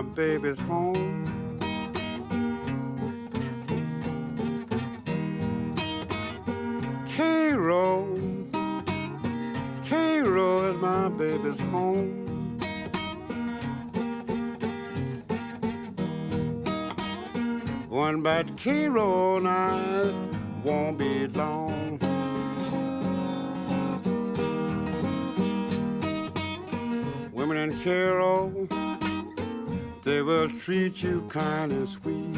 baby's home. Cairo, Cairo is my baby's home. One bad Cairo night won't be long. Women in Cairo, they will treat you kind and sweet.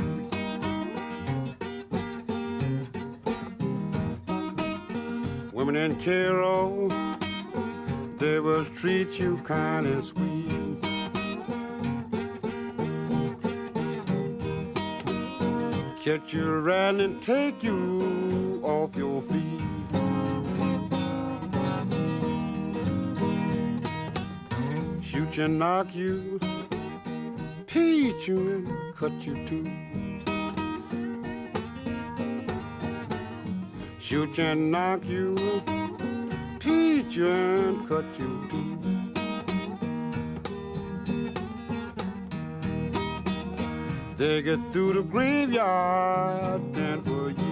Women in Cairo, they will treat you kind and sweet. Catch you riding and take you off your feet. Shoot you and knock you, teach you and cut you too. Shoot you and knock you, teach you and cut you too. They get through the graveyard, then for you.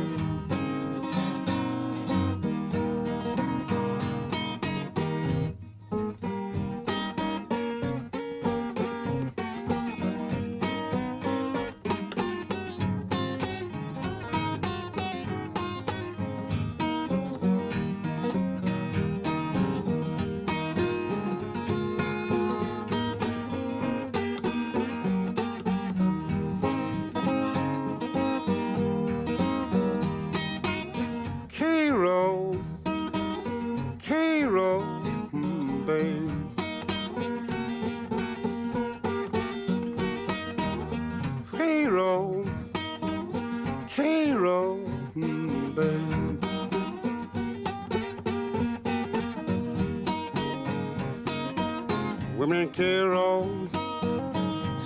Women in Cairo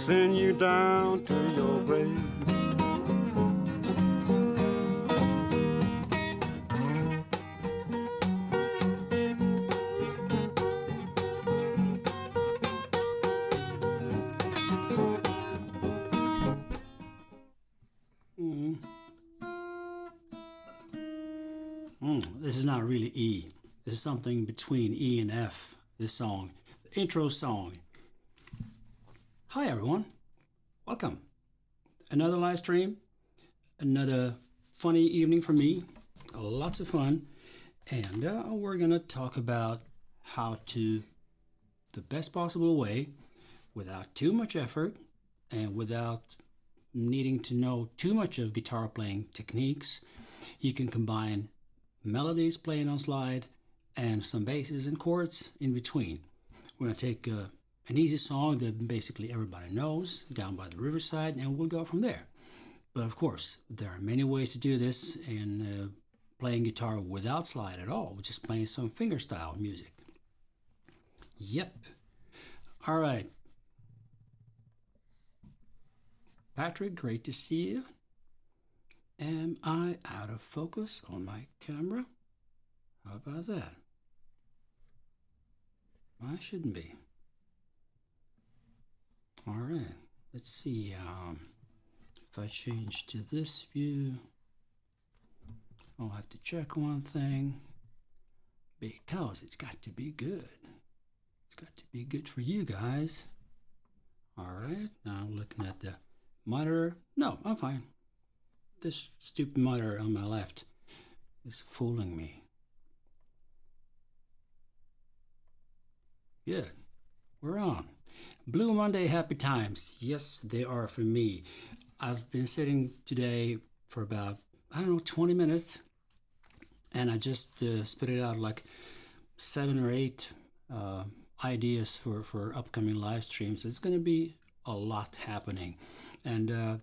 send you down to your grave. This is not really E. This is something between E and F, this song. The intro song. Hi everyone. Welcome. Another live stream. Another funny evening for me. Lots of fun. And we're going to talk about how to, the best possible way, without too much effort and without needing to know too much of guitar playing techniques, you can combine melodies playing on slide and some basses and chords in between. We're going to take an easy song that basically everybody knows, Down by the Riverside, and we'll go from there. But of course, there are many ways to do this in playing guitar without slide at all, just playing some fingerstyle music. Yep. All right. Patrick, great to see you. Am I out of focus on my camera? How about that? I shouldn't be. All right, let's see. If I change to this view, I'll have to check one thing because it's got to be good. It's got to be good for you guys. All right, now I'm looking at the monitor. No, I'm fine. This stupid monitor on my left is fooling me. Good. We're on. Blue Monday happy times. Yes, they are for me. I've been sitting today for about, 20 minutes. And I just spit it out like 7 or 8 ideas for upcoming live streams. It's going to be a lot happening. And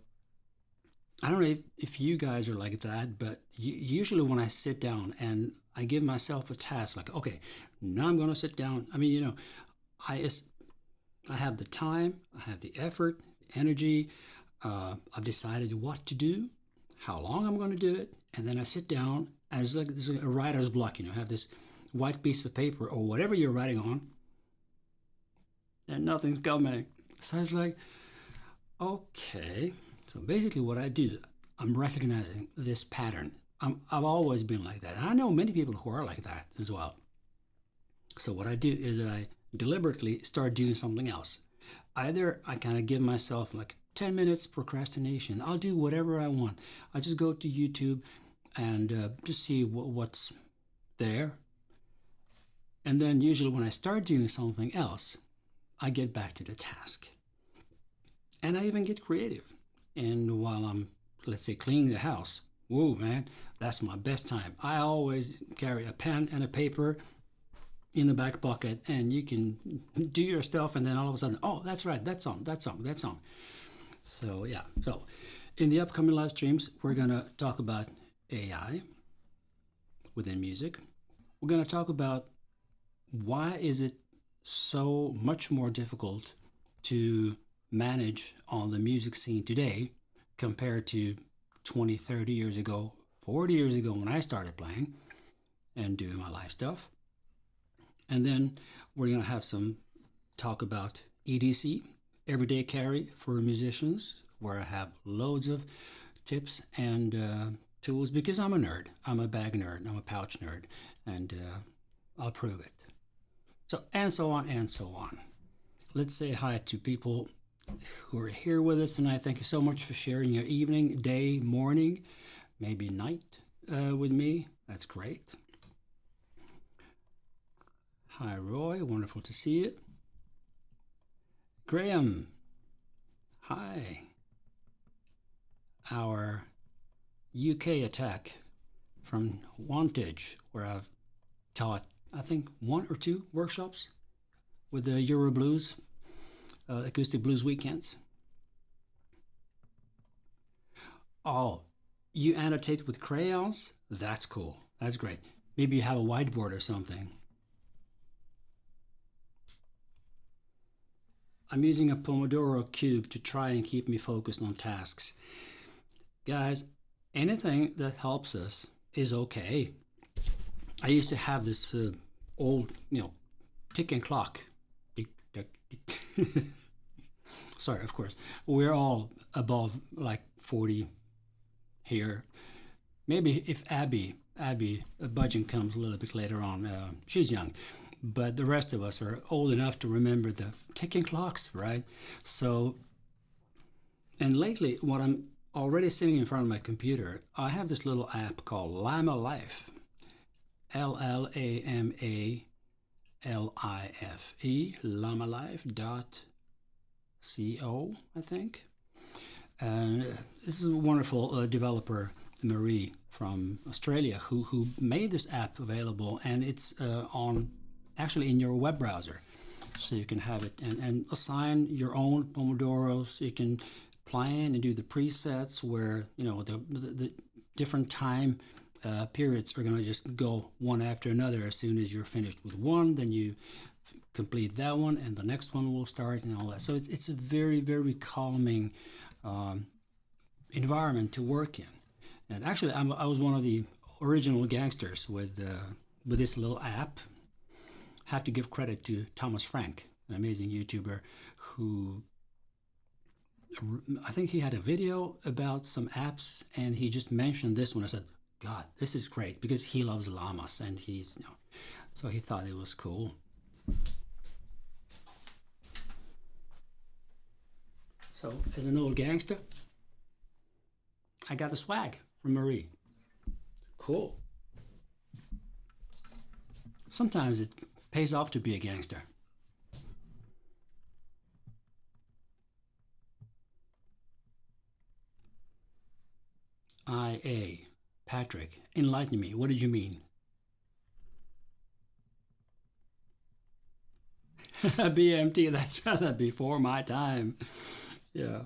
I don't know if you guys are like that, but usually when I sit down and I give myself a task, like, okay, now I'm going to sit down. I have the time, I have the effort, the energy. I've decided what to do, how long I'm going to do it, and then I sit down as like this is a writer's block. I have this white piece of paper or whatever you're writing on, and nothing's coming. So it's like, Okay, so basically what I do, I'm recognizing this pattern. I've always been like that. And I know many people who are like that as well. So what I do is that I deliberately start doing something else. Either I kind of give myself like 10 minutes procrastination. I'll do whatever I want. I just go to YouTube and just see what's there. And then usually when I start doing something else, I get back to the task. And I even get creative. And while I'm, let's say, cleaning the house, whoa, man, that's my best time. I always carry a pen and a paper in the back pocket, and you can do your stuff, and then all of a sudden, oh, that's right, that song. So yeah, so in the upcoming live streams, we're gonna talk about AI within music. We're gonna talk about why is it so much more difficult to manage on the music scene today compared to 20, 30 years ago, 40 years ago when I started playing and doing my live stuff. And then we're going to have some talk about EDC, everyday carry for musicians, where I have loads of tips and tools because I'm a nerd. I'm a bag nerd. I'm a pouch nerd. And I'll prove it. So, and so on and so on. Let's say hi to people who are here with us tonight. Thank you so much for sharing your evening, day, morning, maybe night with me. That's great. Hi, Roy. Wonderful to see you. Graham. Hi. Our UK attack from Wantage, where I've taught, I think, 1 or 2 workshops with the Euro Blues, acoustic blues weekends. Oh, you annotate with crayons? That's cool. That's great. Maybe you have a whiteboard or something. I'm using a Pomodoro cube to try and keep me focused on tasks. Guys, anything that helps us is okay. I used to have this old, ticking clock. Sorry, of course. We're all above like 40 here. Maybe if Abby Budgeon comes a little bit later on, she's young. But the rest of us are old enough to remember the ticking clocks, right? So, and lately, when I'm already sitting in front of my computer, I have this little app called Llama Life. LLAMALIFE, LlamaLife.co, I think. And this is a wonderful developer, Marie from Australia, who made this app available, and it's actually in your web browser. So you can have it and assign your own Pomodoros. You can plan and do the presets where, the different time periods are going to just go one after another. As soon as you're finished with one, then you complete that one and the next one will start and all that. So it's a very, very calming environment to work in. And actually, I was one of the original gangsters with this little app. Have to give credit to Thomas Frank, an amazing YouTuber who, I think he had a video about some apps and he just mentioned this one. I said, God, this is great, because he loves llamas and he's, so he thought it was cool. So as an old gangster, I got the swag from Marie. Cool. Sometimes it pays off to be a gangster. IA. Patrick, enlighten me. What did you mean? BMT, that's rather before my time. Yeah.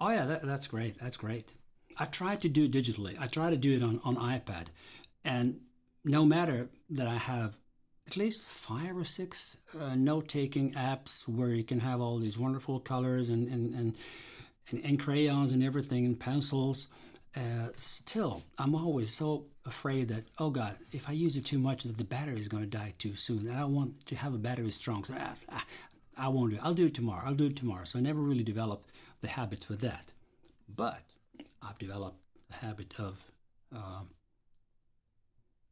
Oh yeah, that's great. That's great. I tried to do it digitally. I try to do it on iPad. And no matter that I have at least 5 or 6 note-taking apps where you can have all these wonderful colors and crayons and everything and pencils, Still, I'm always so afraid that, oh God, if I use it too much, that the battery is going to die too soon. And I don't want to have a battery strong. So I won't do it. I'll do it tomorrow. I'll do it tomorrow. So I never really developed the habit for that. But I've developed a habit of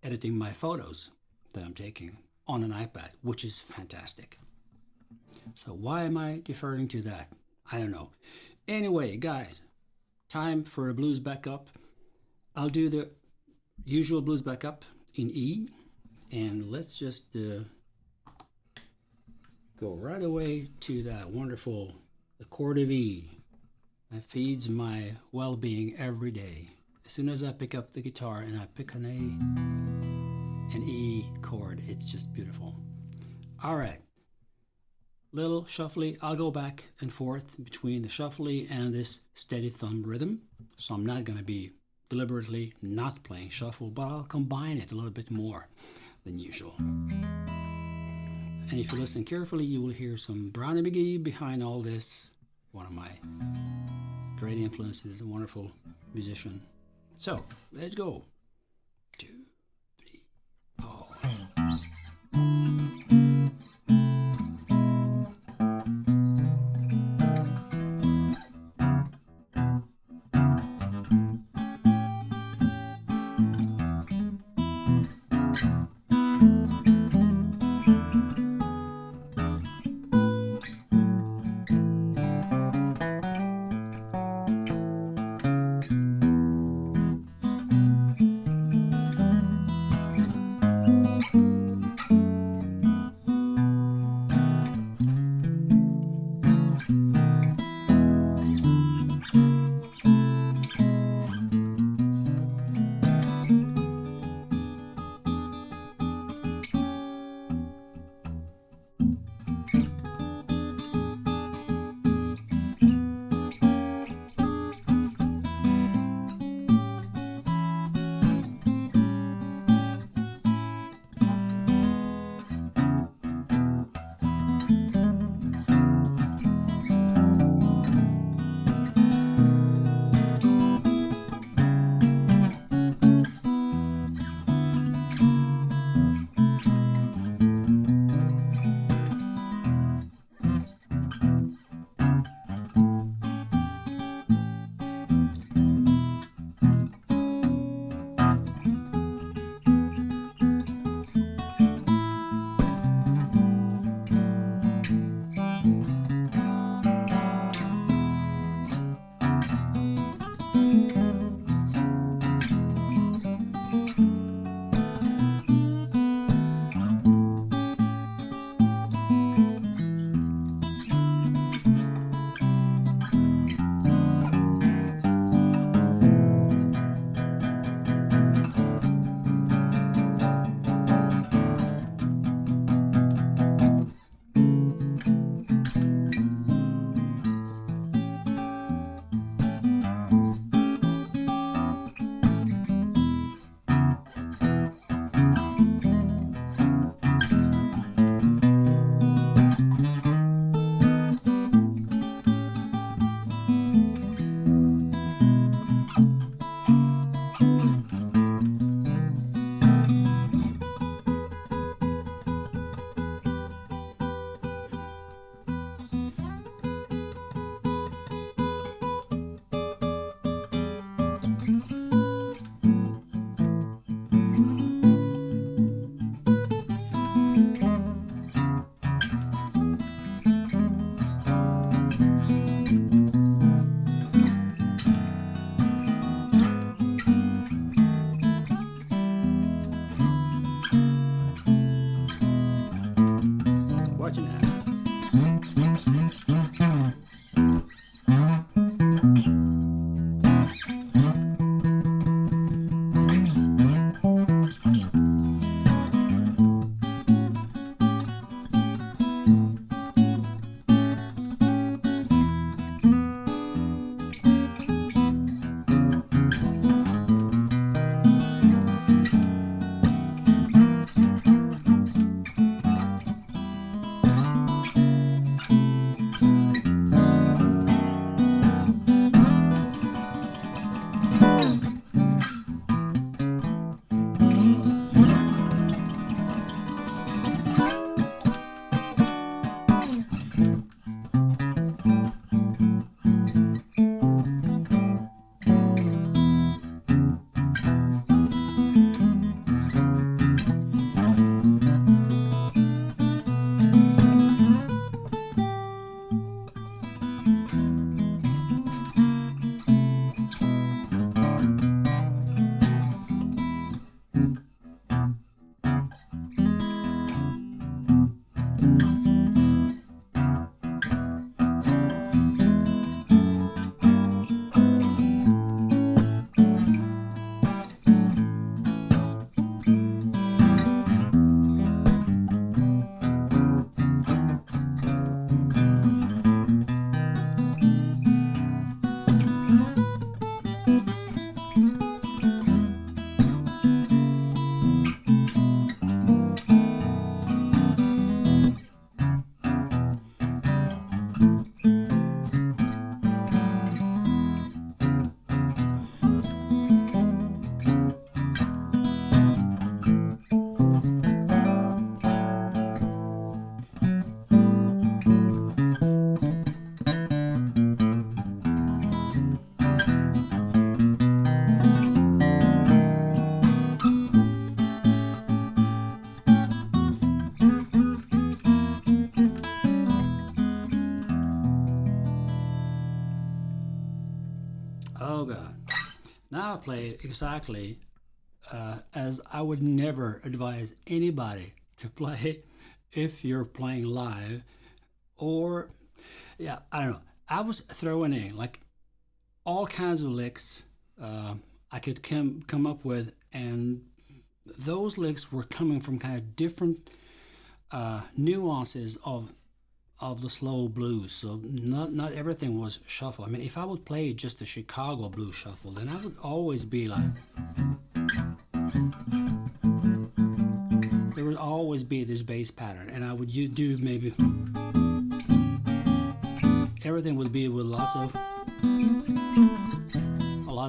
editing my photos that I'm taking on an iPad, which is fantastic. So why am I deferring to that? I don't know. Anyway, guys, time for a blues backup. I'll do the usual blues backup in E, and let's just go right away to that wonderful, the chord of E. That feeds my well-being every day. As soon as I pick up the guitar and I pick an E chord, it's just beautiful. All right, little shuffly. I'll go back and forth between the shuffly and this steady thumb rhythm. So I'm not going to be deliberately not playing shuffle, but I'll combine it a little bit more than usual. And if you listen carefully, you will hear some Brownie McGee behind all this. One of my great influences, a wonderful musician. So let's go. 2, 3, 4. Oh God. Now I play it exactly as I would never advise anybody to play if you're playing live, or yeah, I don't know. I was throwing in like all kinds of licks I could come up with, and those licks were coming from kind of different nuances of the slow blues. So not everything was shuffle. I mean, if I would play just a Chicago blues shuffle, then I would always be like, there would always be this bass pattern, and I would do maybe everything would be with a lot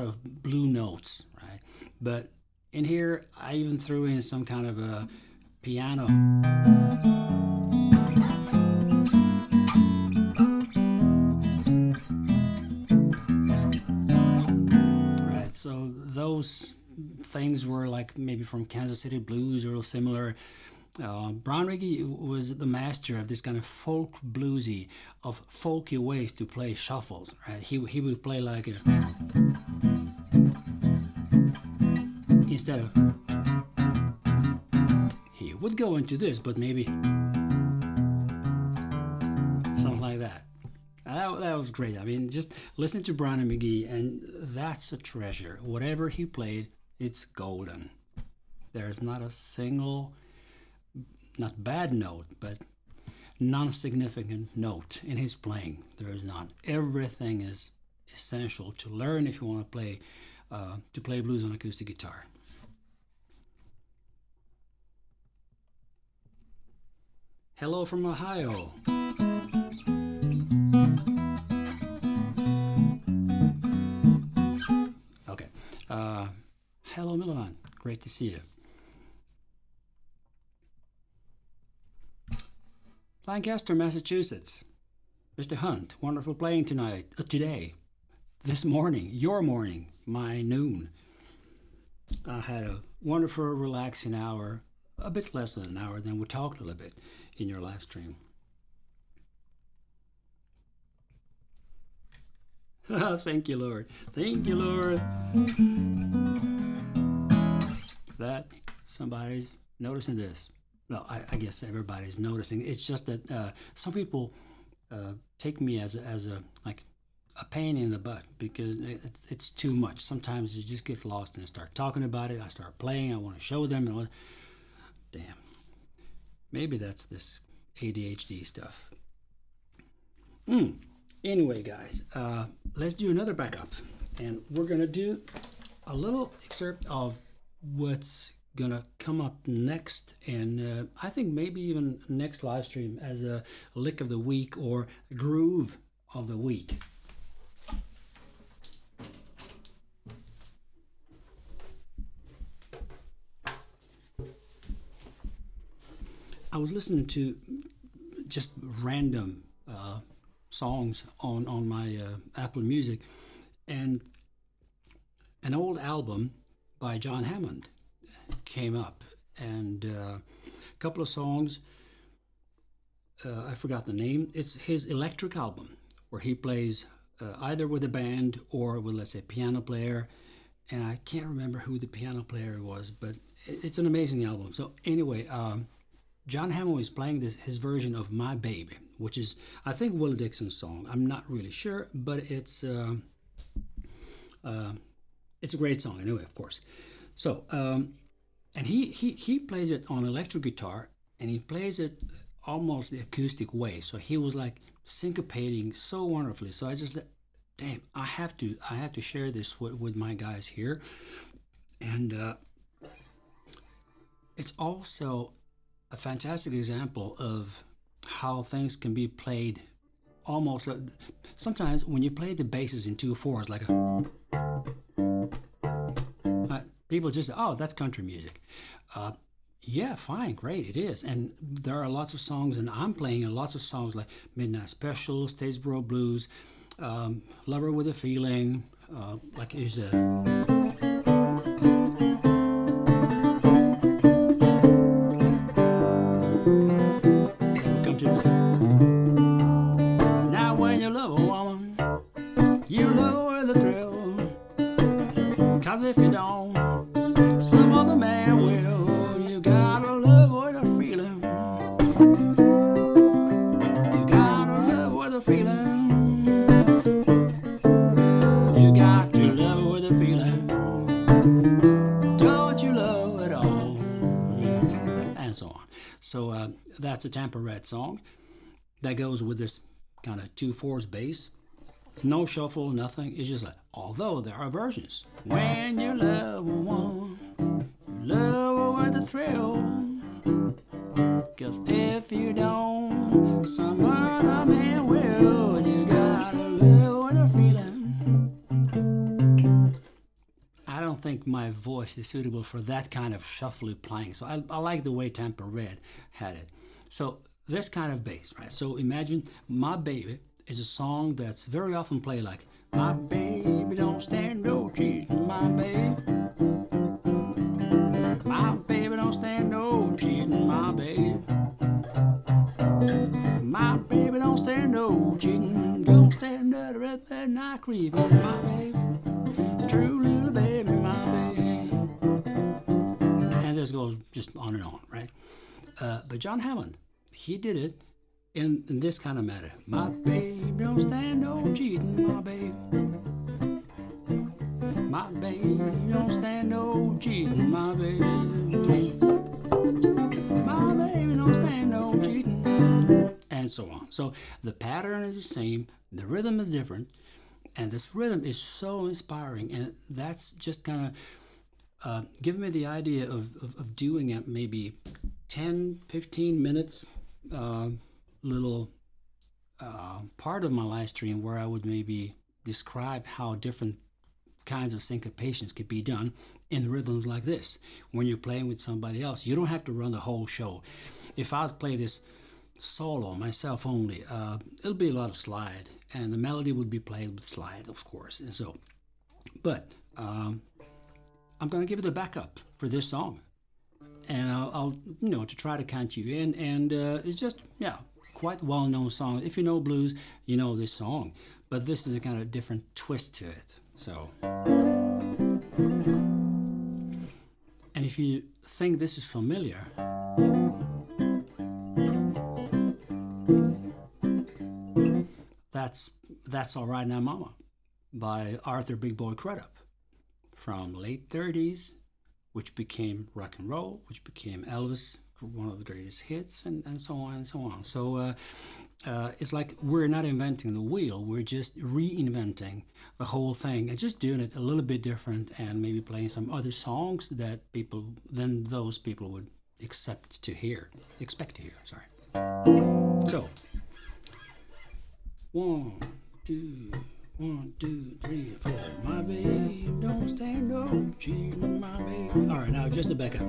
of blue notes, right? But in here, I even threw in some kind of a piano. Right, so those things were like maybe from Kansas City Blues or similar. Brown Riggy was the master of this kind of folk bluesy, of folky ways to play shuffles, right? He would play like a, instead of, he would go into this, but maybe something like that. That was great. I mean, just listen to Brian McGee, and that's a treasure. Whatever he played, it's golden. There's not a single, not bad note, but non-significant note in his playing. There is none. Everything is essential to learn if you want to play blues on acoustic guitar. Hello from Ohio. Okay. Hello, Milan. Great to see you. Lancaster, Massachusetts. Mr. Hunt, wonderful playing today, this morning, your morning, my noon. I had a wonderful, relaxing hour, a bit less than an hour, then we talked a little bit in your live stream. Thank you, Lord. Thank you, Lord. That somebody's noticing this. Well, I guess everybody's noticing. It's just that some people take me as a like a pain in the butt because it's too much. Sometimes you just get lost and start talking about it. I start playing. I want to show them. And damn, maybe that's this ADHD stuff. Anyway, guys, let's do another backup, and we're gonna do a little excerpt of what's gonna come up next, and I think maybe even next live stream as a lick of the week or groove of the week. I was listening to just random songs on my Apple Music, and an old album by John Hammond came up, and a couple of songs, I forgot the name. It's his electric album where he plays either with a band or with, let's say, piano player, and I can't remember who the piano player was, but it's an amazing album. So anyway, John Hammond is playing his version of My Baby, which is, I think, Willie Dixon's song. I'm not really sure, but it's a great song anyway, of course. So, and he plays it on electric guitar, and he plays it almost the acoustic way. So he was like syncopating so wonderfully. So I just, damn, I have to share this with my guys here, and it's also a fantastic example of how things can be played almost. Sometimes when you play the basses in 2/4, like people just say, "Oh, that's country music." Yeah, fine, great, it is. And there are lots of songs, and I'm playing lots of songs like Midnight Special, Statesboro Blues, Lover with a Feeling, like is a. Now when you love a woman, you love her with a thrill. 'cause if you don't, some other man will. You gotta love with a feeling. You gotta love with a feeling. You got to love with a feeling. Don't you love it all? And so on. So that's a Tampa Red song that goes with this kind of 2/4 bass. No shuffle, nothing. It's just like, although there are versions. When you love a woman, you love her with a thrill. 'Cause if you don't, some other man will. You gotta love with a feeling. I don't think my voice is suitable for that kind of shuffly playing. So I like the way Tampa Red had it. So this kind of bass, right? So imagine My Baby is a song that's very often played like, my baby don't stand no cheating, my baby. My baby don't stand no cheating, my baby. My baby don't stand no cheating, don't stand that red bed night creeping, my baby. True little baby, my baby. And this goes just on and on, right? But John Hammond, he did it in this kind of matter. My baby don't stand no cheating, my baby. My baby don't stand no cheating, my baby. My baby don't stand no cheating. And so on. So the pattern is the same, the rhythm is different, and this rhythm is so inspiring, and that's just kind of giving me the idea of doing it maybe 10, 15 minutes little part of my live stream where I would maybe describe how different kinds of syncopations could be done in rhythms like this. When you're playing with somebody else, you don't have to run the whole show. If I play this solo myself only, it'll be a lot of slide, and the melody would be played with slide, of course. And so, but I'm going to give it a backup for this song, and I'll to try to count you in. And it's just quite well-known song. If you know blues, you know this song, but this is a kind of different twist to it. So, and if you think this is familiar, that's All Right Now Mama by Arthur Big Boy Crudup from late 30s, which became rock and roll, which became Elvis, one of the greatest hits, and so on and so on. So it's like we're not inventing the wheel, we're just reinventing the whole thing and just doing it a little bit different, and maybe playing some other songs that those people would expect to hear. So 1, 2, 1, 2, 3, 4. My babe don't stand no cheating, my babe. All right, now just the backup.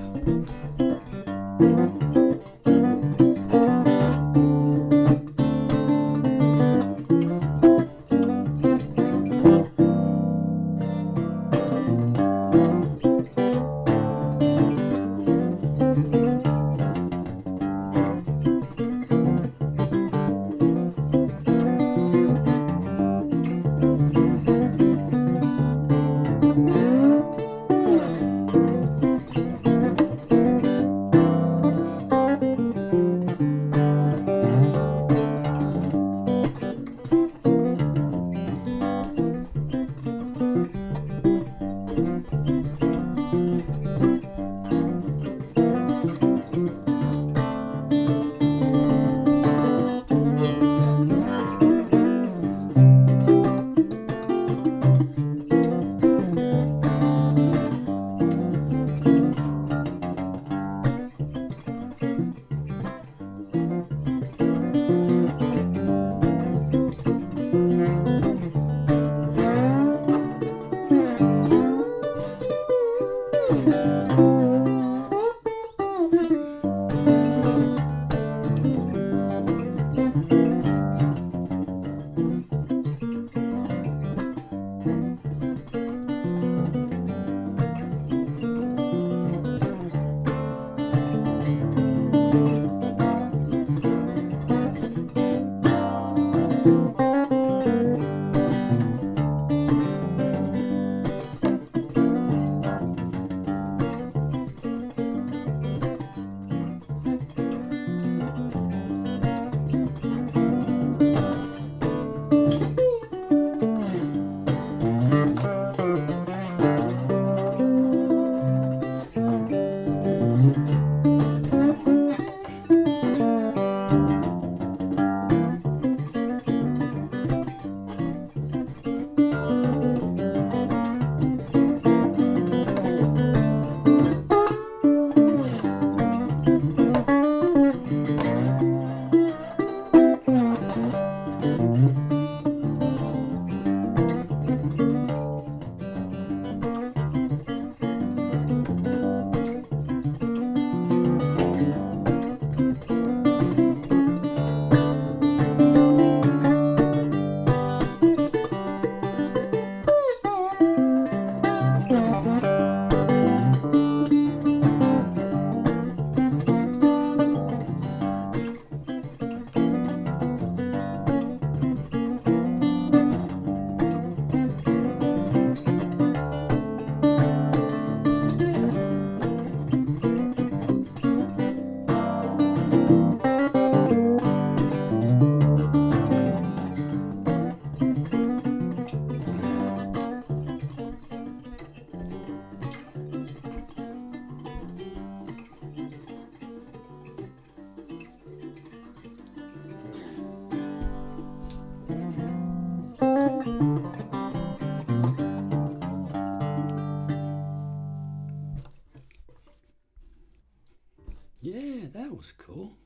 was cool.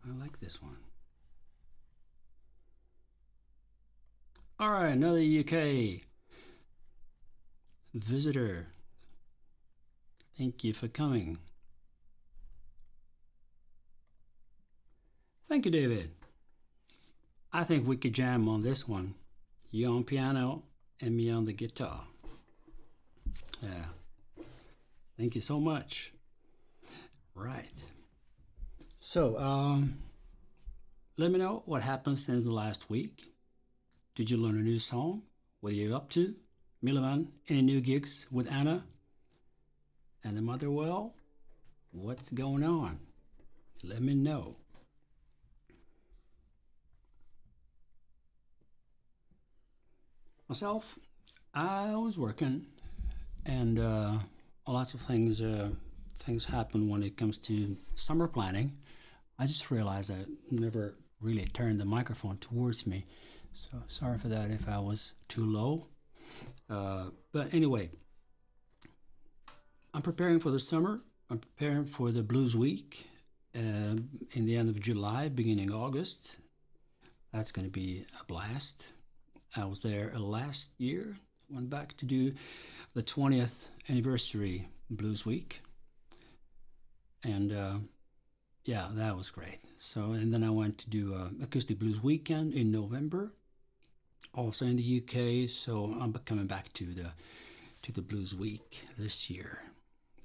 I like this one. All right, another UK visitor. Thank you for coming. Thank you, David. I think we could jam on this one. You on piano and me on the guitar. Yeah. Thank you so much. Right. So, let me know what happened since the last week. Did you learn a new song? What are you up to? Milovan, any new gigs with Anna and the Motherwell? What's going on? Let me know. Myself, I was working, and lots of things happen when it comes to summer planning. I just realized I never really turned the microphone towards me, so sorry for that if I was too low. But anyway, I'm preparing for the summer. I'm preparing for the Blues Week in the end of July, beginning August. That's going to be a blast. I was there last year, went back to do the 20th anniversary Blues Week. And yeah, that was great. So, and then I went to do Acoustic Blues Weekend in November, also in the UK. So I'm coming back to the Blues Week this year.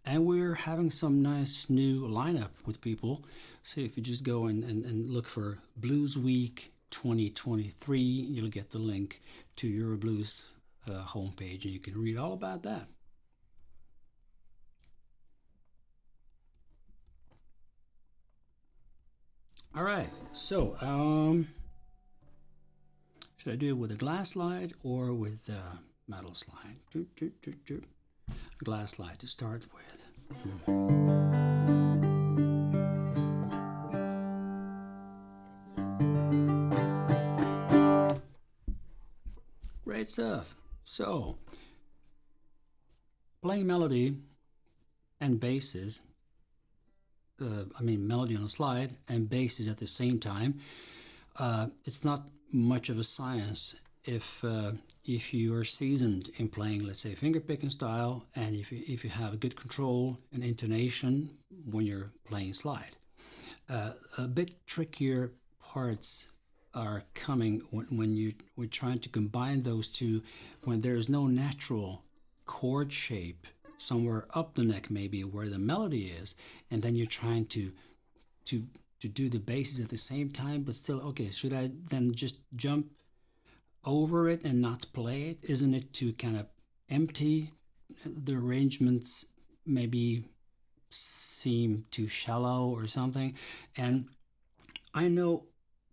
And we're having some nice new lineup with people. So if you just go and look for Blues Week 2023, you'll get the link to Euroblues homepage, and you can read all about that. All right, so should I do it with a glass slide or with a metal slide? A glass slide to start with. Great stuff. So, playing melody and basses, melody on a slide and basses at the same time, it's not much of a science if you are seasoned in playing, let's say, fingerpicking style, and if you have a good control and intonation when you're playing slide. A bit trickier parts are coming when we're trying to combine those two, when there's no natural chord shape somewhere up the neck, maybe where the melody is, and then you're trying to do the basses at the same time, but still, okay, should I then just jump over it and not play it? Isn't it too kind of empty? The arrangements maybe seem too shallow or something. And I know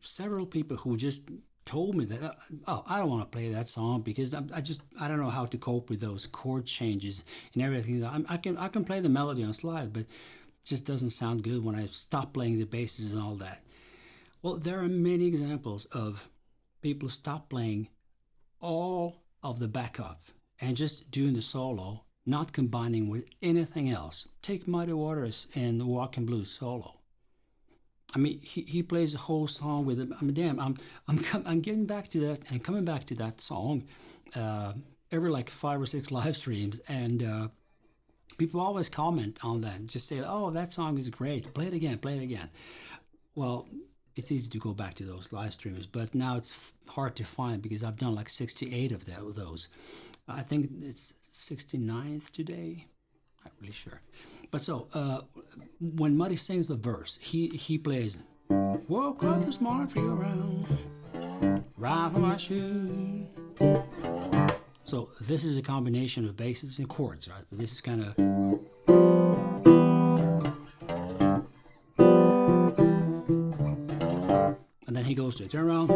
several people who just told me that, I don't want to play that song because I don't know how to cope with those chord changes and everything. I can play the melody on slide, but it just doesn't sound good when I stop playing the basses and all that. Well, there are many examples of people stop playing all of the backup and just doing the solo, not combining with anything else. Take Muddy Waters and the Walking Blues solo. I mean, he plays the whole song with it. I mean, damn, I'm getting back to that and coming back to that song every like 5 or 6 live streams, and people always comment on that, just say, "Oh, that song is great. Play it again, play it again." Well, it's easy to go back to those live streams, but now it's hard to find because I've done like 68 of those. I think it's 69th today. Not really sure. But so, when Muddy sings the verse, he plays, "Woke up this morning, feel around, right for my shoes." So this is a combination of basses and chords, right? But this is kind of... And then he goes to turn around.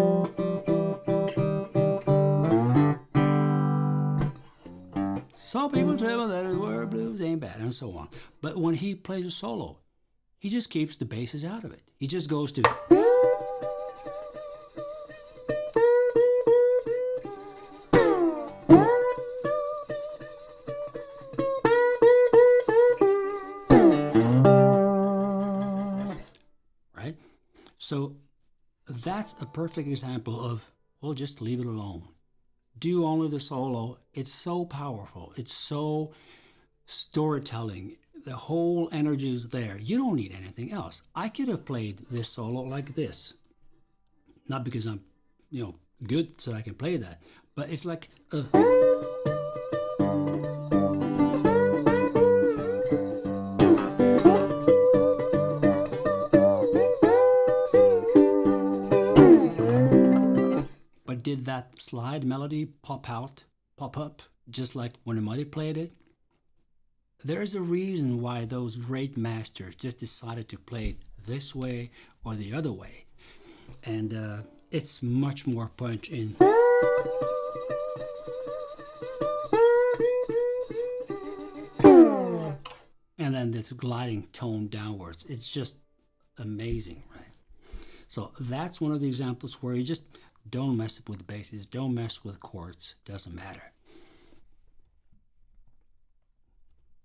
Some people tell me that his word blues ain't bad, and so on. But when he plays a solo, he just keeps the basses out of it. He just goes to... that's a perfect example of, well, just leave it alone. Do only the solo. It's so powerful. It's so storytelling. The whole energy is there. You don't need anything else. I could have played this solo like this. Not because I'm, good so I can play that, but it's like a... But did that slide melody pop up, just like when Muddy played it? There's a reason why those great masters just decided to play it this way or the other way. And it's much more punch in. And then this gliding tone downwards. It's just amazing, right? So that's one of the examples where you just don't mess with the basses, don't mess with chords, doesn't matter.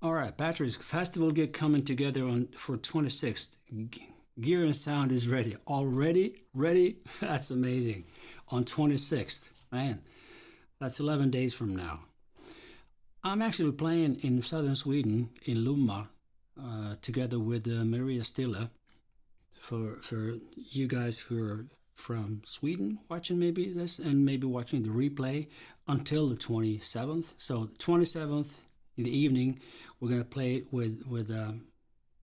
All right, Patrick's festival gig coming together for 26th. Gear and sound is ready. Already ready? That's amazing. On 26th, man, that's 11 days from now. I'm actually playing in southern Sweden, in Lomma, together with Maria Stilla. For you guys who are from Sweden watching maybe this and maybe watching the replay until the 27th. So the 27th in the evening, we're going to play with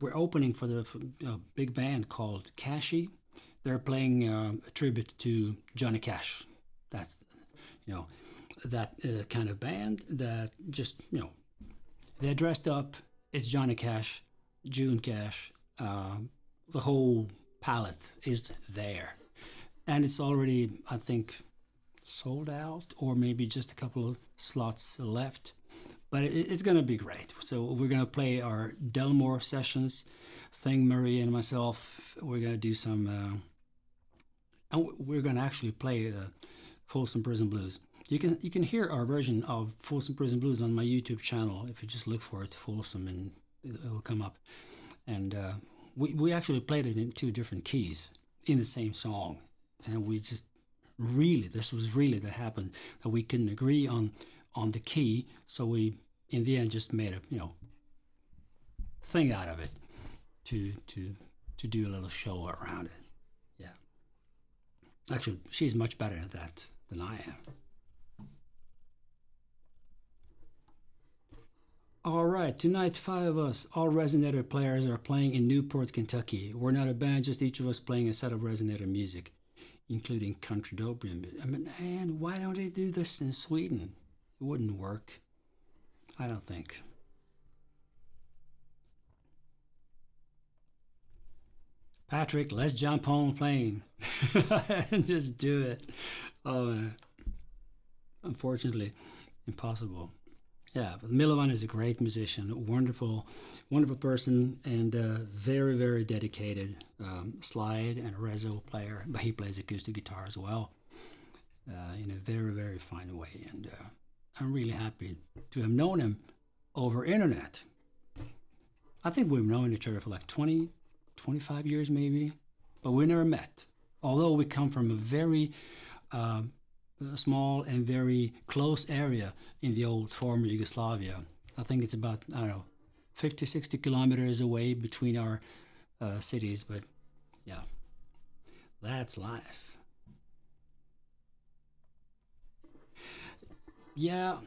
we're opening for the big band called Cashy. They're playing a tribute to Johnny Cash. That's, that kind of band that just, they're dressed up. It's Johnny Cash, June Cash. The whole palette is there. And it's already, I think, sold out, or maybe just a couple of slots left. But it's going to be great. So we're going to play our Delmore sessions thing, Marie and myself. We're going to do some... and we're going to actually play Folsom Prison Blues. You can hear our version of Folsom Prison Blues on my YouTube channel. If you just look for it, Folsom, and it will come up. And we actually played it in 2 different keys in the same song. And we just this was really that happened, that we couldn't agree on the key, so we in the end just made a thing out of it to do a little show around it. Yeah, actually she's much better at that than I am. All right, tonight 5 of us, all resonator players, are playing in Newport, Kentucky. We're not a band, just each of us playing a set of resonator music, including country Dobrian. I mean, man, why don't they do this in Sweden? It wouldn't work, I don't think. Patrick, let's jump on a plane and just do it. Oh, man. Unfortunately, impossible. Yeah, but Milovan is a great musician, a wonderful person, and very, very dedicated slide and reso player. But he plays acoustic guitar as well in a very, very fine way. And I'm really happy to have known him over internet. I think we've known each other for like 20, 25 years maybe, but we never met. Although we come from a very small and very close area in the old former Yugoslavia. I think it's about, 50, 60 kilometers away between our cities, but yeah, that's life. Yeah.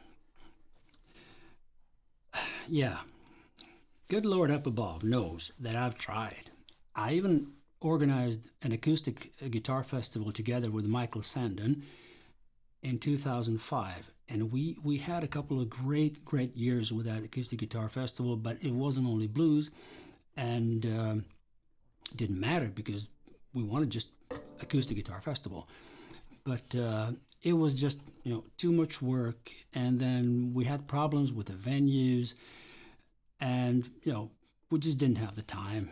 Good Lord up above knows that I've tried. I even organized an acoustic guitar festival together with Michael Sandon in 2005, and we had a couple of great years with that acoustic guitar festival, but it wasn't only blues, and didn't matter because we wanted just acoustic guitar festival. But it was just too much work, and then we had problems with the venues, and we just didn't have the time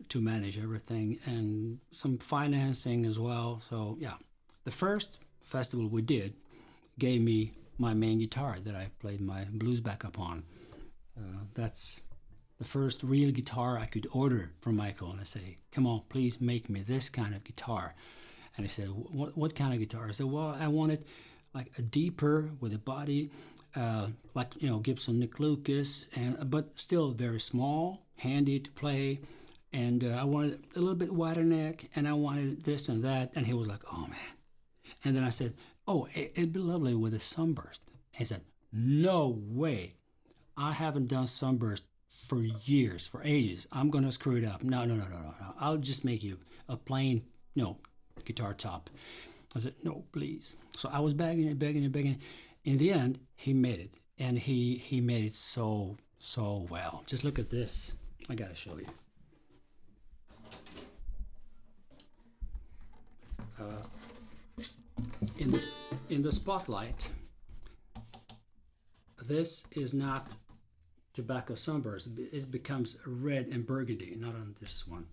to manage everything, and some financing as well. So yeah, the first festival we did gave me my main guitar that I played my blues backup on. That's the first real guitar I could order from Michael, and I say, come on, please make me this kind of guitar. And he said, what kind of guitar? I said, well, I want it like a deeper with a body, like, you know, Gibson Nick Lucas, but still very small, handy to play. And I wanted a little bit wider neck, and I wanted this and that. And he was like, oh, man. And then I said, oh, it'd be lovely with a sunburst. And he said, no way. I haven't done sunburst for years, for ages. I'm going to screw it up. No. I'll just make you a plain, guitar top. I said, no, please. So I was begging. In the end, he made it. And he made it so well. Just look at this. I got to show you. In the spotlight, this is not tobacco sunburst. It becomes red and burgundy, not on this one.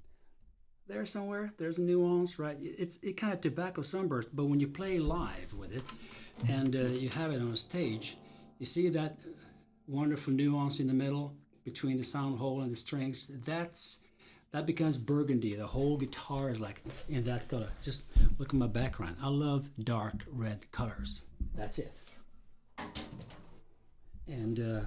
There somewhere, there's a nuance, right? It's kind of tobacco sunburst, but when you play live with it and you have it on a stage, you see that wonderful nuance in the middle between the sound hole and the strings. That becomes burgundy. The whole guitar is like in that color. Just look at my background. I love dark red colors. That's it. And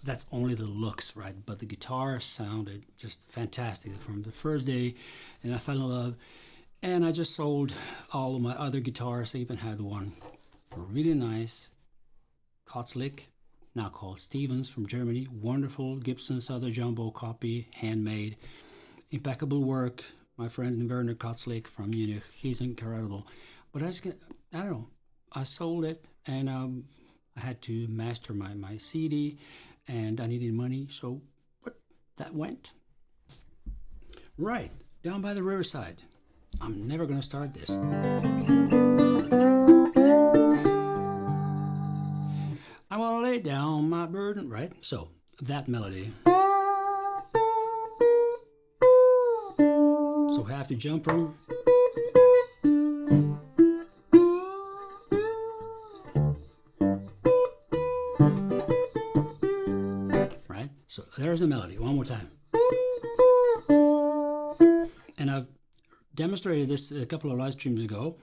that's only the looks, right? But the guitar sounded just fantastic from the first day, and I fell in love. And I just sold all of my other guitars. I even had one really nice Kotzlik, now called Stevens, from Germany. Wonderful Gibson Souther Jumbo copy, handmade, impeccable work. My friend Werner Kotzlik from Munich, he's incredible. But I don't know, I sold it, and I had to master my CD, and I needed money, so that went. Right, Down by the Riverside. I'm never gonna start this. I want to lay down my burden, right? So, that melody. So have to jump from. Right? So there's the melody, one more time. And I've demonstrated this a couple of live streams ago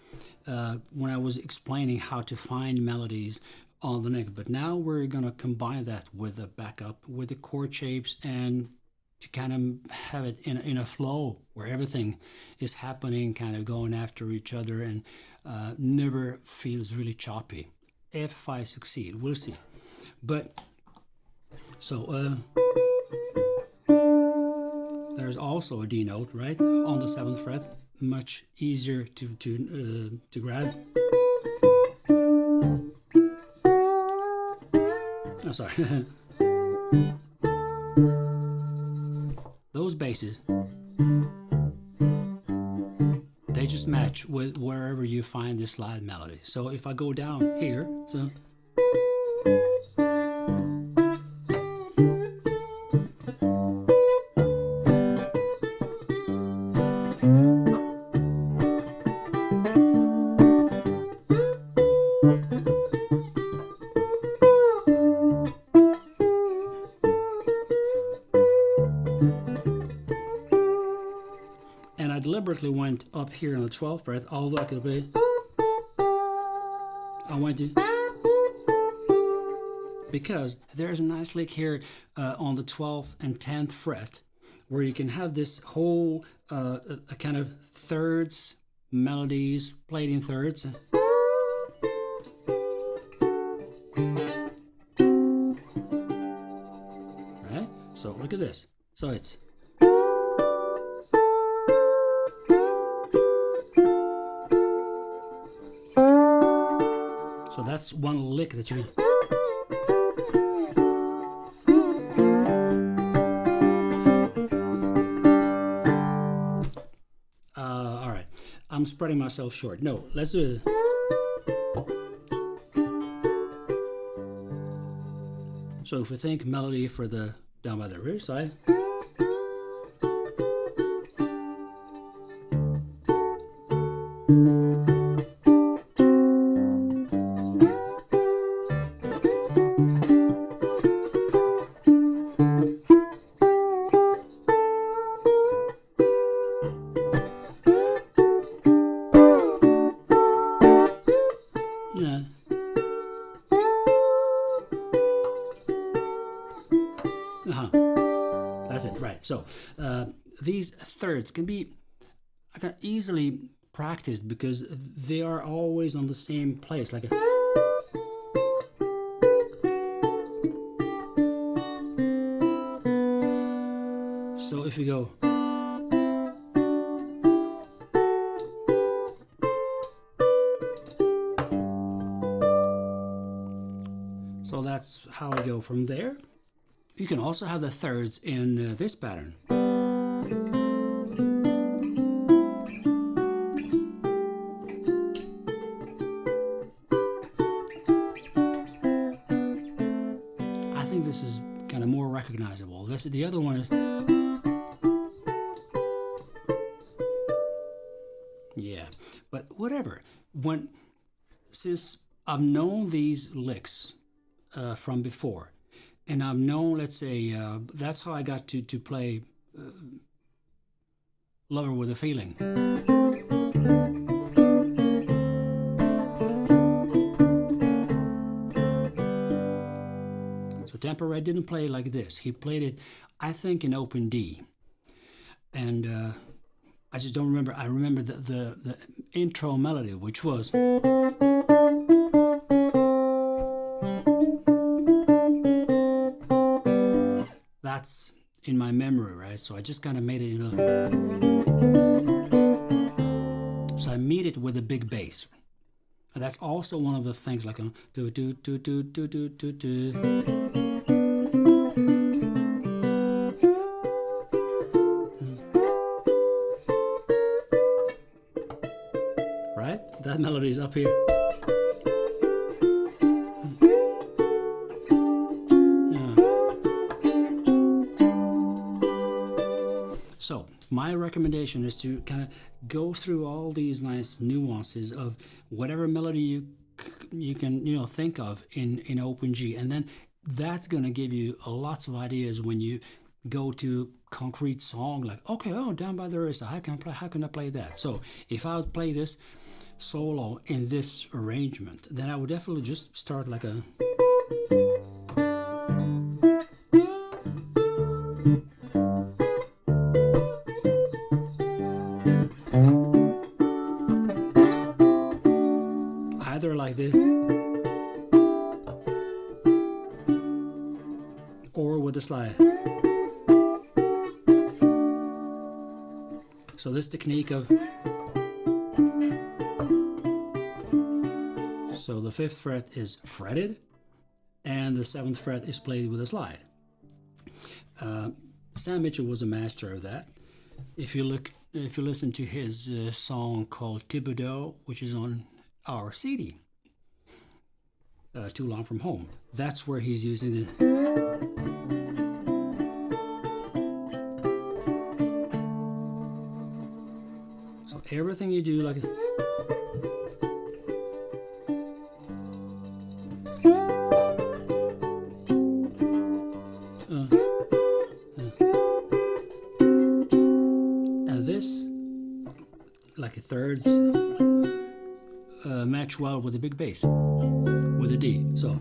when I was explaining how to find melodies on the neck, but now we're going to combine that with a backup, with the chord shapes, and to kind of have it in a flow where everything is happening, kind of going after each other, and never feels really choppy. If I succeed, we'll see. But so there's also a D note, right, on the 7th fret, much easier to grab. Oh, sorry. Those basses, they just match with wherever you find this slide melody. So if I go down here, so deliberately went up here on the 12th fret, although I could play. I went to, because there's a nice lick here on the 12th and 10th fret where you can have this whole a kind of thirds, melodies played in thirds. Right? So look at this. So it's. So that's one lick that you. All right, I'm spreading myself short. No, let's do it. So if we think melody for the Down by the Riverside. Yeah. That's it, right. So these thirds can be easily practiced because they are always on the same place, like a... So if you go... So that's how we go from there. You can also have the thirds in this pattern. I think this is kind of more recognizable. The other one is... Yeah, but whatever. Since I've known these licks from before, and I've known, let's say, that's how I got to play Lover with a Feeling. So Tampa Ray didn't play it like this. He played it, I think, in open D. And I just don't remember. I remember the intro melody, which was... That's in my memory, right? So I just kind of made it, so I meet it with a big bass. And that's also one of the things, like a do do do do do do do do. Right? That melody is up here. So my recommendation is to kind of go through all these nice nuances of whatever melody you can think of in open G, and then that's going to give you lots of ideas when you go to concrete song, like, okay, Down by the Riverside, how can I play that? So if I would play this solo in this arrangement, then I would definitely just start like a... Either like this, or with a slide. So this technique of... So the 5th fret is fretted, and the 7th fret is played with a slide. Sam Mitchell was a master of that. If you listen to his song called Thibodeau, which is on our CD, Too Long From Home, that's where he's using the... So everything you do, like... and this, like a thirds, match well with the big bass, with a D. So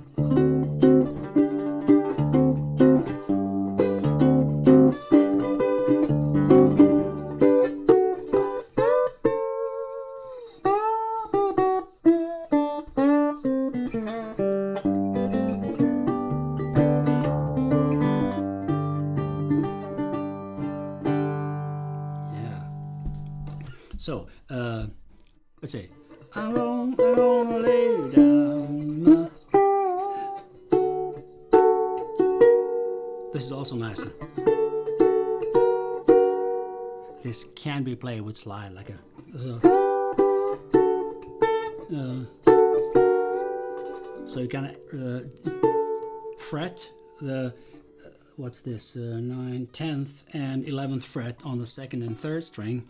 yeah. So let's say, I'm gonna lay down my... This is also nice. This can be played with slide, like a... So you kind of fret the... what's this? 9th, 10th, and 11th fret on the 2nd and 3rd string.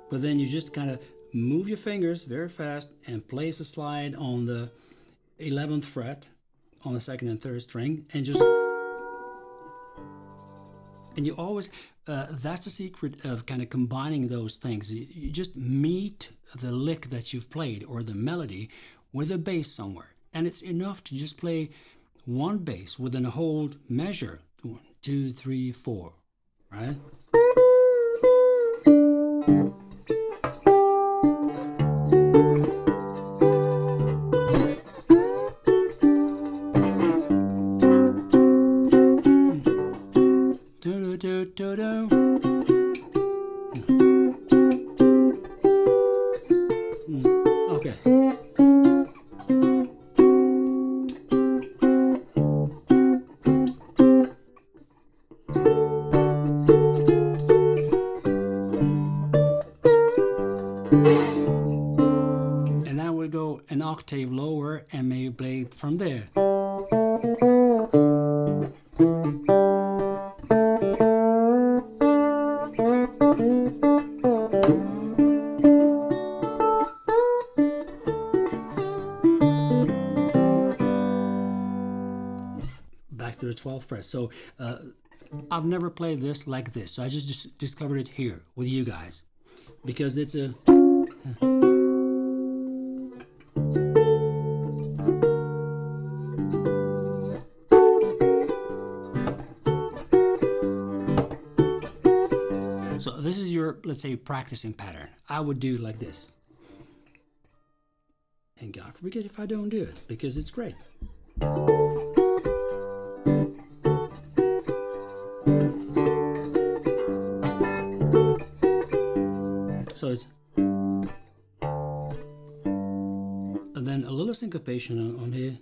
But then you just kind of move your fingers very fast and place a slide on the 11th fret on the 2nd and 3rd string, and just And you always, that's the secret of kind of combining those things. You just meet the lick that you've played or the melody with a bass somewhere. And it's enough to just play one bass within a whole measure. 1, 2, 3, 4, right? Okay. And then we'll go an octave lower and maybe play it from there. Back to the 12th fret. So I've never played this like this, so I just discovered it here with you guys because it's a so this is your, let's say, practicing pattern. I would do like this, and God forbid if I don't do it because it's great. So it's, and then a little syncopation on here.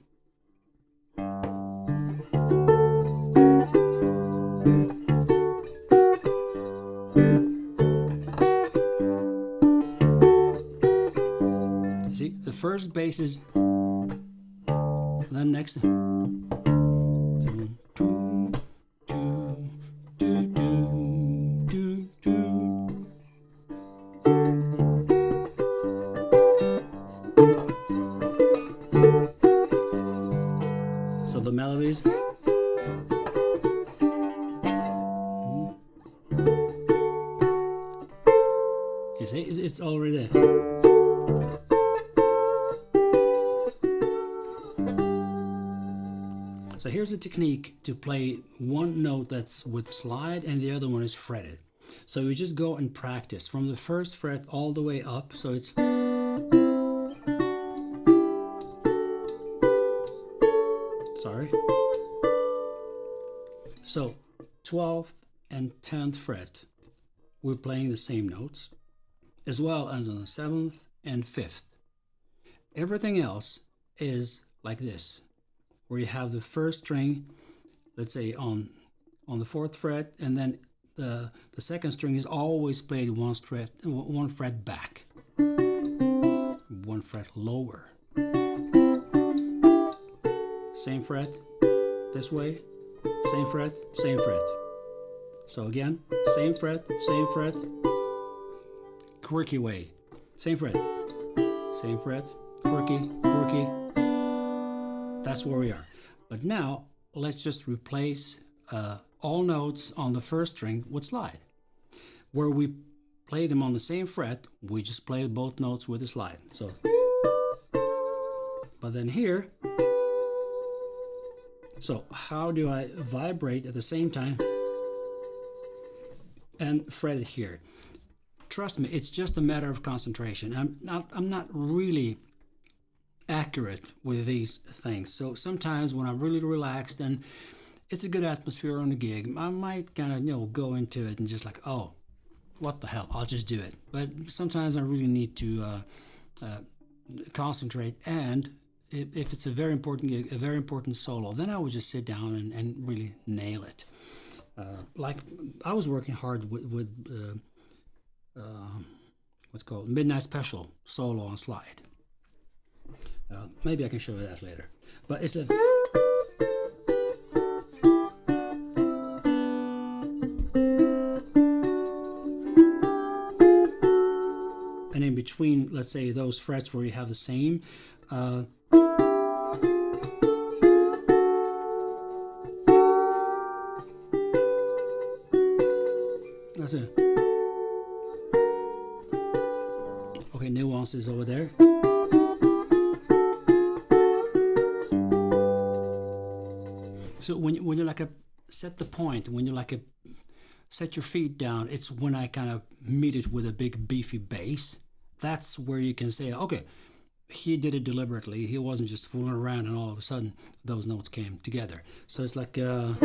See, the first bass is, and then next. So the melodies. You see, it's already there. So here's a technique to play one note that's with slide and the other one is fretted. So you just go and practice from the first fret all the way up. So it's sorry. So 12th and 10th fret, we're playing the same notes, as well as on the 7th and 5th. Everything else is like this, where you have the first string, let's say on the 4th fret, and then the second string is always played one fret back, one fret lower. Same fret, this way, same fret, same fret. So again, same fret, quirky way. Same fret, quirky. That's where we are. But now, let's just replace all notes on the first string with slide. Where we play them on the same fret, we just play both notes with a slide. So, but then here, so how do I vibrate at the same time and fret it here? Trust me, it's just a matter of concentration. I'm not really accurate with these things. So sometimes when I'm really relaxed and it's a good atmosphere on a gig, I might kind of go into it and just like, oh, what the hell, I'll just do it. But sometimes I really need to concentrate, and if it's a very important gig, a very important solo, then I would just sit down and really nail it. Like I was working hard with what's called Midnight Special solo on slide. Maybe I can show you that later. But it's a and in between, let's say those frets where you have the same bounces over there. So when you like a set the point, when you like a set your feet down, it's when I kind of meet it with a big beefy bass. That's where you can say, okay, he did it deliberately. He wasn't just fooling around and all of a sudden those notes came together. So it's like oh,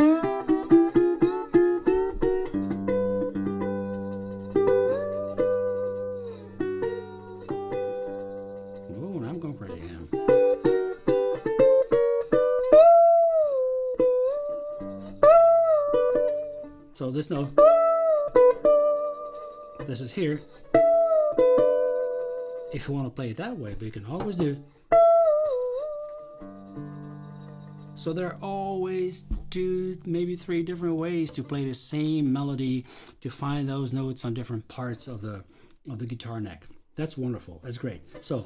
I'm going crazy again. So this note, this is here. If you want to play it that way, but you can always do. So there are always 2, maybe 3 different ways to play the same melody, to find those notes on different parts of the guitar neck. That's wonderful. That's great. So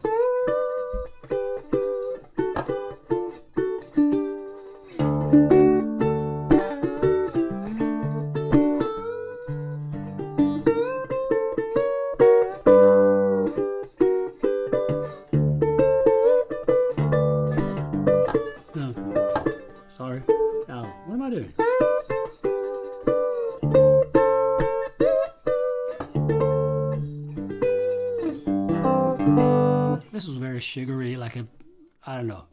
sorry. Now, what am I doing? This was very sugary, like I don't know.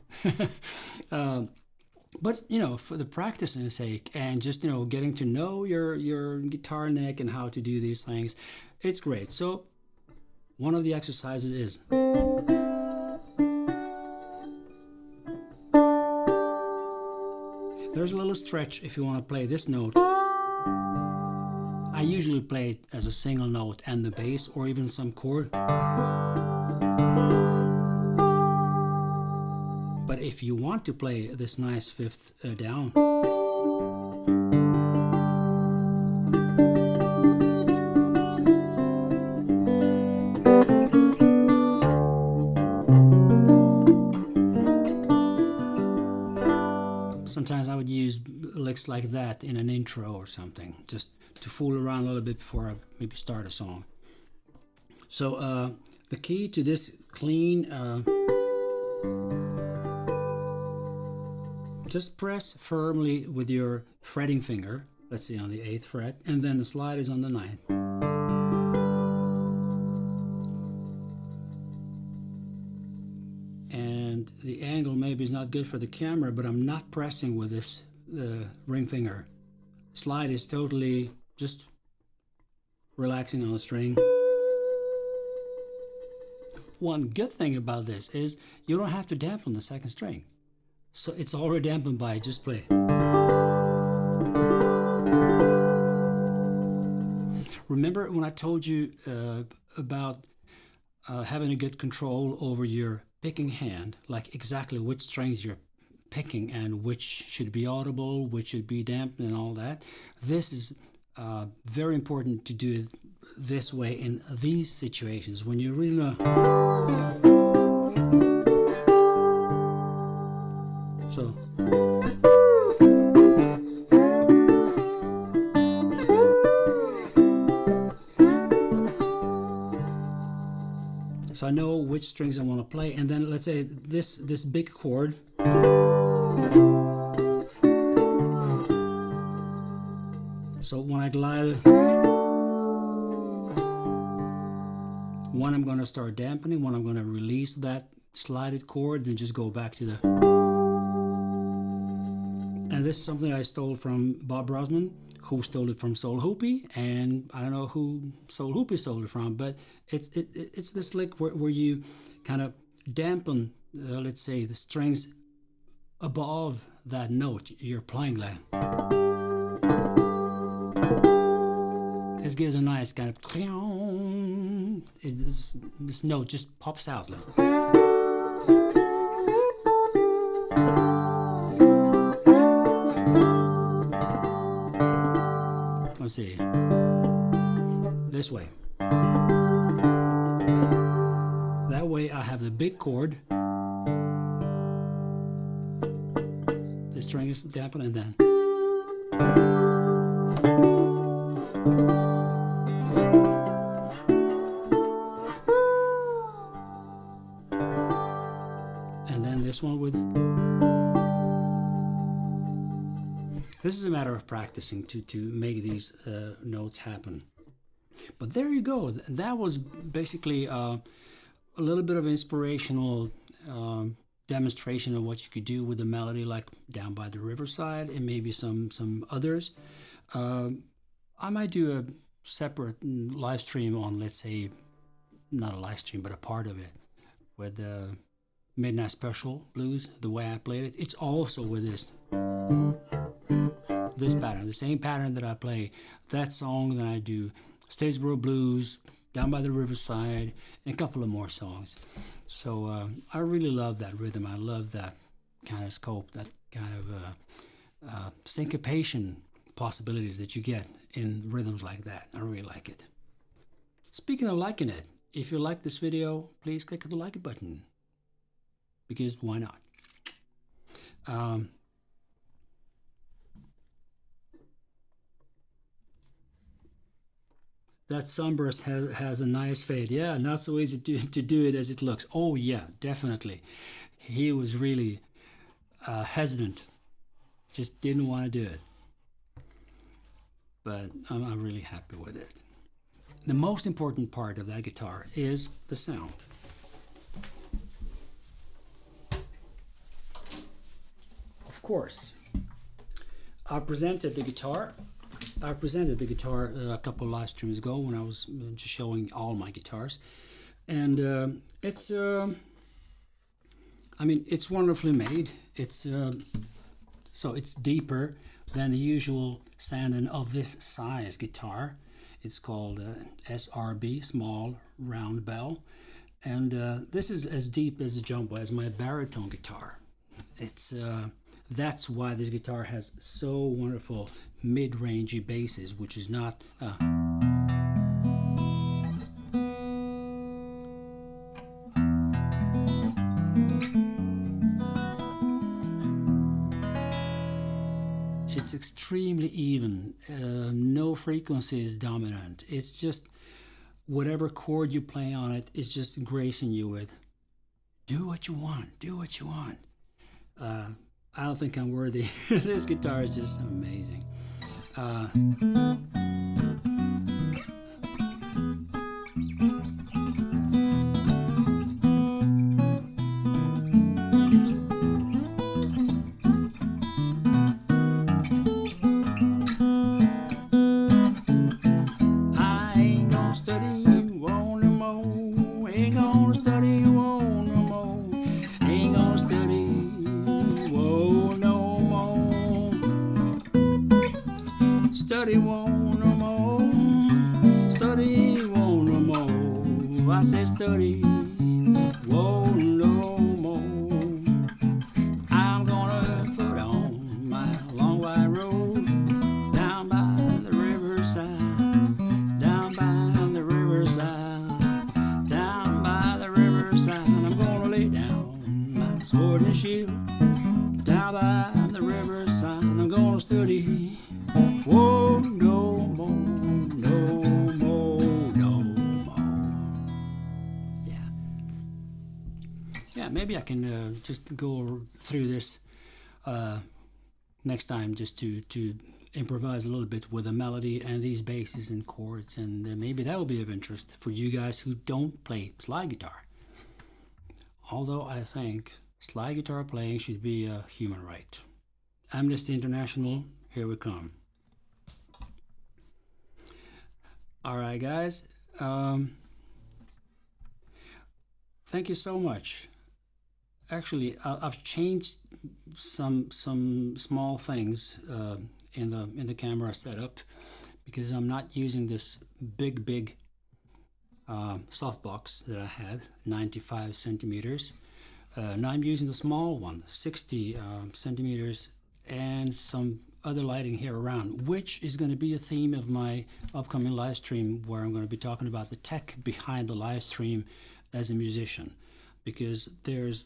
But you know, for the practicing sake and just, you know, getting to know your guitar neck and how to do these things, it's great. So one of the exercises is there's a little stretch if you want to play this note. I usually play it as a single note and the bass or even some chord. But if you want to play this nice fifth down, sometimes I would use licks like that in an intro or something, just to fool around a little bit before I maybe start a song. So the key to this clean, just press firmly with your fretting finger, let's see, on the 8th fret, and then the slide is on the 9th. And the angle maybe is not good for the camera, but I'm not pressing with this ring finger. Slide is totally just relaxing on the string. One good thing about this is you don't have to dampen the 2nd string. So it's already dampened by just play. Remember when I told you about having a good control over your picking hand, like exactly which strings you're picking and which should be audible, which should be dampened and all that? This is very important to do it this way in these situations when you really know. So I know which strings I want to play, and then let's say this big chord. So when I glide, one I'm going to start dampening, one I'm going to release that slided chord, then just go back to the. And this is something I stole from Bob Brosman, who stole it from Soul Hoopy, and I don't know who Soul Hoopy stole it from, but it's this lick where you kind of dampen, let's say, the strings above that note you're playing like. This gives a nice kind of this note just pops out like. Let's see. This way. That way I have the big chord. The string is dampened and then. and then this one with. This is a matter of practicing to make these notes happen. But there you go. That was basically a little bit of inspirational demonstration of what you could do with a melody like Down by the Riverside, and maybe some others. I might do a separate live stream on, let's say, not a live stream, but a part of it with the Midnight Special Blues, the way I played it. It's also with this pattern, the same pattern that I play that song, that I do Statesboro Blues, Down by the Riverside, and a couple of more songs. So I really love that rhythm. I love that kind of scope, that kind of syncopation possibilities that you get in rhythms like that. I really like it. Speaking of liking it, if you like this video, please click the like button, because why not? That sunburst has a nice fade. Yeah, not so easy to do it as it looks. Oh yeah, definitely. He was really hesitant. Just didn't want to do it. But I'm really happy with it. The most important part of that guitar is the sound. Of course, I presented the guitar a couple of live streams ago when I was just showing all my guitars, and it's wonderfully made. It's so it's deeper than the usual sounding of this size guitar. It's called SRB, small round bell, and this is as deep as the jumbo as my baritone guitar. It's that's why this guitar has so wonderful mid-rangey basses, which is not it's extremely even. No frequency is dominant. It's just whatever chord you play on it is just gracing you with do what you want, do what you want. I don't think I'm worthy. This guitar is just amazing. Study won't no more, study won't no more. I say study won't no more. I'm gonna put on my long white road down by the riverside, down by the riverside, down by the riverside. I'm gonna lay down my sword and shield down by the riverside. I'm gonna study. Whoa, no more, no more, no more. Yeah, maybe I can just go through this next time, just to improvise a little bit with a melody and these basses and chords, and maybe that will be of interest for you guys who don't play slide guitar. Although I think slide guitar playing should be a human right. Amnesty International, here we come. All right, guys. Thank you so much. Actually, I've changed some small things in the camera setup, because I'm not using this big softbox that I had, 95 centimeters. Now I'm using the small one, 60 centimeters, and some other lighting here around, which is going to be a theme of my upcoming live stream, where I'm going to be talking about the tech behind the live stream as a musician, because there's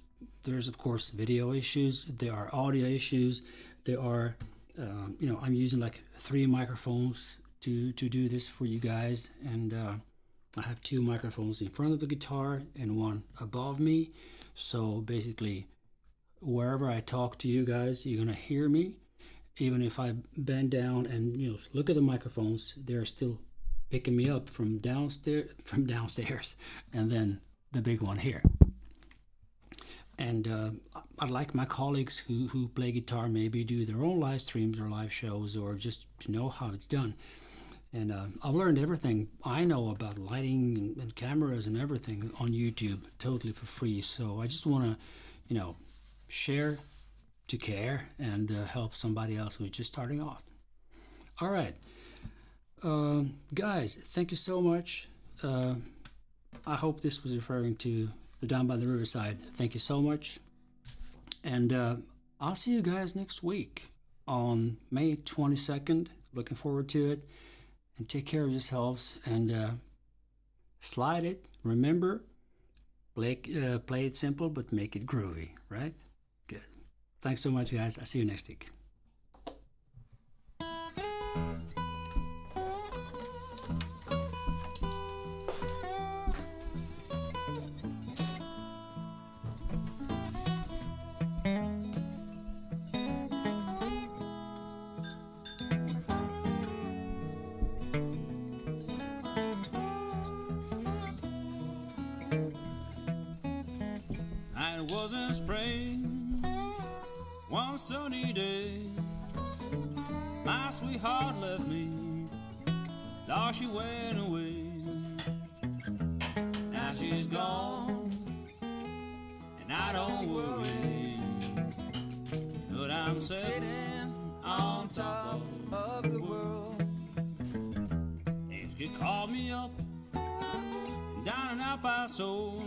of course video issues, there are audio issues, there are I'm using like 3 microphones to do this for you guys, and I have 2 microphones in front of the guitar and 1 above me, so basically wherever I talk to you guys, you're gonna hear me. Even if I bend down and look at the microphones, they're still picking me up from downstairs, and then the big one here. And I'd like my colleagues who play guitar maybe do their own live streams or live shows, or just to know how it's done. And I've learned everything I know about lighting and cameras and everything on YouTube totally for free. So I just want to, share to care and help somebody else who's just starting off. All right. Guys, thank you so much. I hope this was referring to the Down by the Riverside. Thank you so much. And I'll see you guys next week on May 22nd. Looking forward to it. And take care of yourselves and slide it. Remember, play it simple, but make it groovy, right? Good. Thanks so much, guys. I'll see you next week. It wasn't spring, one sunny day, my sweetheart left me, now she went away. Now she's gone, and I don't worry, but I'm sitting on top of the world. If you call me up, down and out by soul,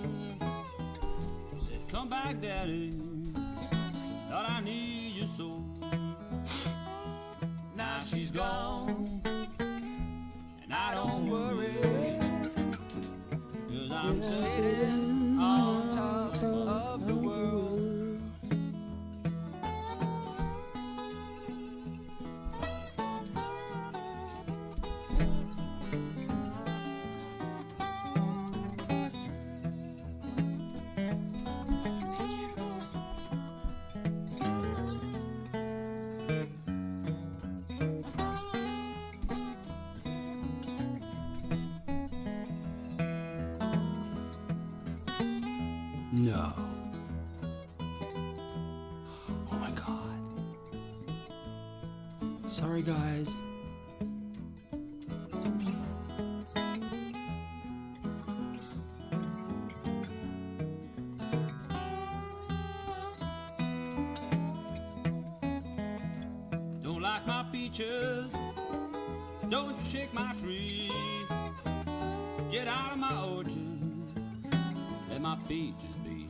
said, come back, Daddy, Lord, I need you so. Now she's gone, and I don't worry, 'cause I'm sitting on top of the world. No. Oh my God. Sorry, guys. Don't like my peaches, don't you shake my tree. Get out of my orchard, let my peaches be.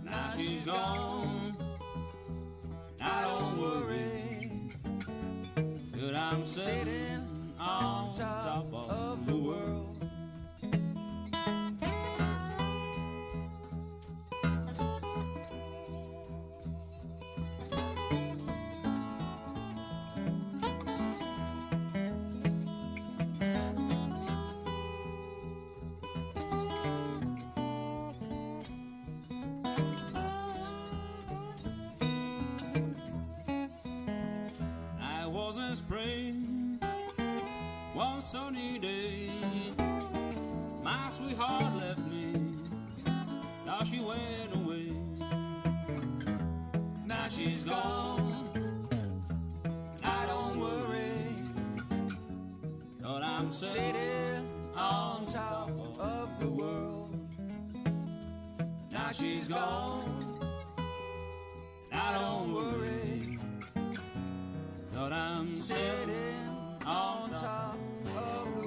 Now she's gone, I don't worry, but I'm sitting on top of the world. Wasn't spring, one sunny day, my sweetheart left me, now she went away. Now she's gone, I don't worry, but I'm sitting on top of the world. Now she's gone, I don't worry, but I'm sitting on top of the